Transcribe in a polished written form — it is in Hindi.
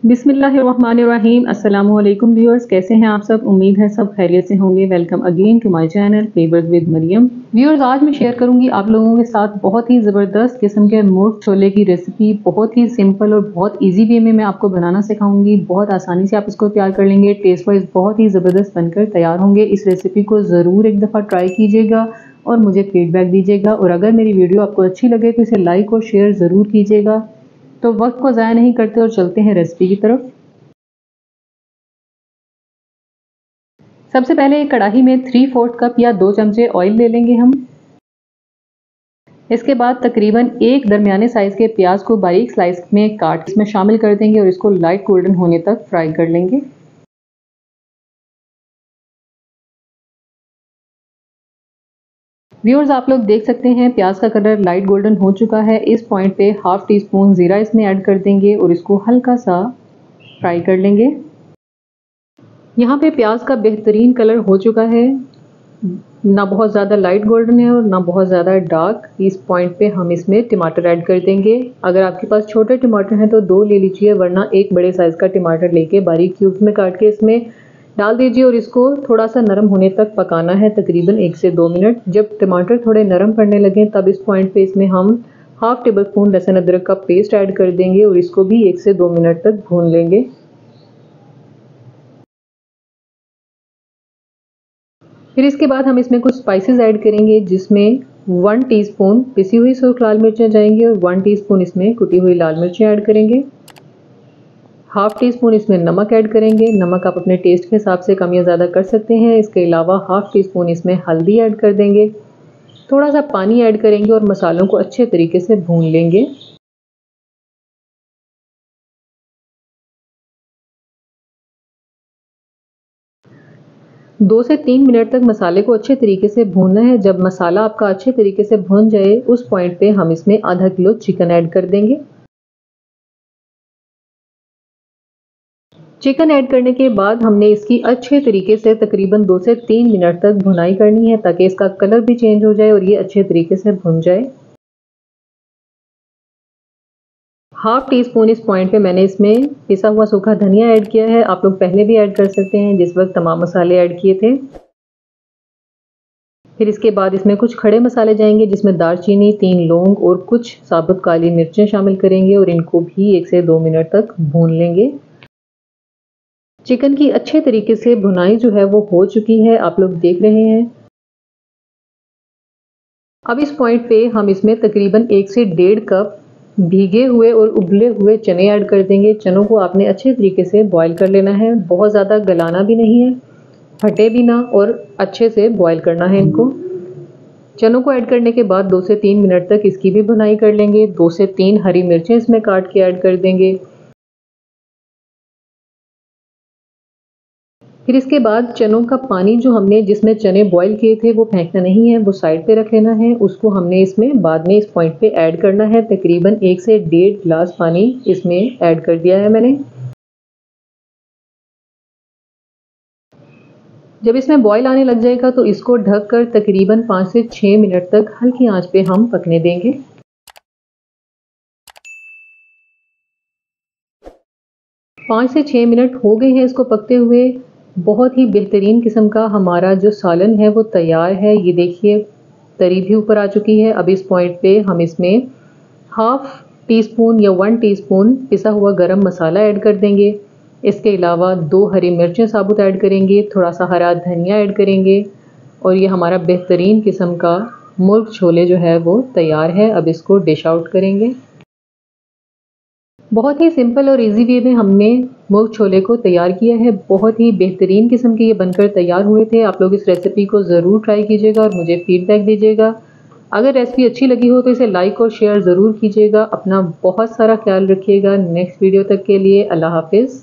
बिस्मिल्लाहिर्रहमानिर्रहीम। अस्सलामुअलैकुम व्यूअर्स, कैसे हैं आप सब? उम्मीद है सब खैरियत से होंगे। Welcome again to my channel flavours with Mariam. Viewers, आज मैं शेयर करूंगी आप लोगों के साथ बहुत ही ज़बरदस्त किस्म के मुर्ग छोले की रेसिपी। बहुत ही सिंपल और बहुत ईजी वे में मैं आपको बनाना सिखाऊंगी। बहुत आसानी से आप इसको तैयार कर लेंगे। टेस्ट वाइज बहुत ही ज़बरदस्त बनकर तैयार होंगे। इस रेसिपी को ज़रूर एक दफ़ा ट्राई कीजिएगा और मुझे फीडबैक दीजिएगा। और अगर मेरी वीडियो आपको अच्छी लगे तो इसे लाइक और शेयर ज़रूर कीजिएगा। तो वक्त को ज़ाया नहीं करते और चलते हैं रेसिपी की तरफ। सबसे पहले एक कढ़ाई में 3/4 कप या 2 चमचे ऑयल ले लेंगे हम। इसके बाद तकरीबन एक दरमियाने साइज के प्याज को बारीक स्लाइस में काट इसमें शामिल कर देंगे और इसको लाइट गोल्डन होने तक फ्राई कर लेंगे। व्यूअर्स, आप लोग देख सकते हैं प्याज का कलर लाइट गोल्डन हो चुका है। इस पॉइंट पे हाफ टी स्पून ज़ीरा इसमें ऐड कर देंगे और इसको हल्का सा फ्राई कर लेंगे। यहाँ पे प्याज का बेहतरीन कलर हो चुका है, ना बहुत ज़्यादा लाइट गोल्डन है और ना बहुत ज़्यादा डार्क। इस पॉइंट पे हम इसमें टमाटर ऐड कर देंगे। अगर आपके पास छोटे टमाटर हैं तो 2 ले लीजिए, वरना एक बड़े साइज़ का टमाटर लेके बारीक क्यूब्स में काट के इसमें डाल दीजिए और इसको थोड़ा सा नरम होने तक पकाना है, तकरीबन 1 से 2 मिनट। जब टमाटर थोड़े नरम पड़ने लगें तब इस पॉइंट पे इसमें हम हाफ टेबल स्पून लहसुन अदरक का पेस्ट ऐड कर देंगे और इसको भी 1 से 2 मिनट तक भून लेंगे। फिर इसके बाद हम इसमें कुछ स्पाइसेस ऐड करेंगे, जिसमें 1 टीस्पून पिसी हुई सूख लाल मिर्चें जाएंगी और 1 टीस्पून इसमें कुटी हुई लाल मिर्चें ऐड करेंगे। हाफ टी स्पून इसमें नमक ऐड करेंगे। नमक आप अपने टेस्ट के हिसाब से कम या ज़्यादा कर सकते हैं। इसके अलावा हाफ टी स्पून इसमें हल्दी ऐड कर देंगे। थोड़ा सा पानी ऐड करेंगे और मसालों को अच्छे तरीके से भून लेंगे। दो से 3 मिनट तक मसाले को अच्छे तरीके से भूनना है। जब मसाला आपका अच्छे तरीके से भून जाए उस पॉइंट पे हम इसमें आधा किलो चिकन ऐड कर देंगे। चिकन ऐड करने के बाद हमने इसकी अच्छे तरीके से तकरीबन 2 से 3 मिनट तक भुनाई करनी है, ताकि इसका कलर भी चेंज हो जाए और ये अच्छे तरीके से भुन जाए। हाफ टी स्पून इस पॉइंट पे मैंने इसमें पिसा हुआ सूखा धनिया ऐड किया है। आप लोग पहले भी ऐड कर सकते हैं जिस वक्त तमाम मसाले ऐड किए थे। फिर इसके बाद इसमें कुछ खड़े मसाले जाएंगे, जिसमें दालचीनी, 3 लौंग और कुछ साबुत काली मिर्चें शामिल करेंगे और इनको भी 1 से 2 मिनट तक भून लेंगे। चिकन की अच्छे तरीके से भुनाई जो है वो हो चुकी है, आप लोग देख रहे हैं। अब इस पॉइंट पे हम इसमें तकरीबन 1 से 1.5 कप भीगे हुए और उबले हुए चने ऐड कर देंगे। चनों को आपने अच्छे तरीके से बॉईल कर लेना है, बहुत ज़्यादा गलाना भी नहीं है, फटे भी ना, और अच्छे से बॉईल करना है इनको। चनों को ऐड करने के बाद 2 से 3 मिनट तक इसकी भी भुनाई कर लेंगे। 2 से 3 हरी मिर्चें इसमें काट के ऐड कर देंगे। फिर इसके बाद चनों का पानी जो हमने जिसमें चने बॉईल किए थे वो फेंकना नहीं है, वो साइड पे रख लेना है। उसको हमने इसमें बाद में इस पॉइंट पे ऐड करना है। तकरीबन 1 से 1.5 गिलास पानी इसमें ऐड कर दिया है मैंने। जब इसमें बॉईल आने लग जाएगा तो इसको ढककर तकरीबन 5 से 6 मिनट तक हल्की आंच पे हम पकने देंगे। 5 से 6 मिनट हो गए हैं इसको पकते हुए। बहुत ही बेहतरीन किस्म का हमारा जो सालन है वो तैयार है। ये देखिए तरी भी ऊपर आ चुकी है। अब इस पॉइंट पे हम इसमें हाफ टी स्पून या 1 टीस्पून पिसा हुआ गरम मसाला ऐड कर देंगे। इसके अलावा 2 हरी मिर्चें साबुत ऐड करेंगे, थोड़ा सा हरा धनिया ऐड करेंगे और ये हमारा बेहतरीन किस्म का मुर्ग छोले जो है वो तैयार है। अब इसको डिश आउट करेंगे। बहुत ही सिंपल और इजी वे में हमने मुर्ग छोले को तैयार किया है। बहुत ही बेहतरीन किस्म के ये बनकर तैयार हुए थे। आप लोग इस रेसिपी को ज़रूर ट्राई कीजिएगा और मुझे फीडबैक दीजिएगा। अगर रेसिपी अच्छी लगी हो तो इसे लाइक और शेयर ज़रूर कीजिएगा। अपना बहुत सारा ख्याल रखिएगा। नेक्स्ट वीडियो तक के लिए अल्लाह हाफिज़।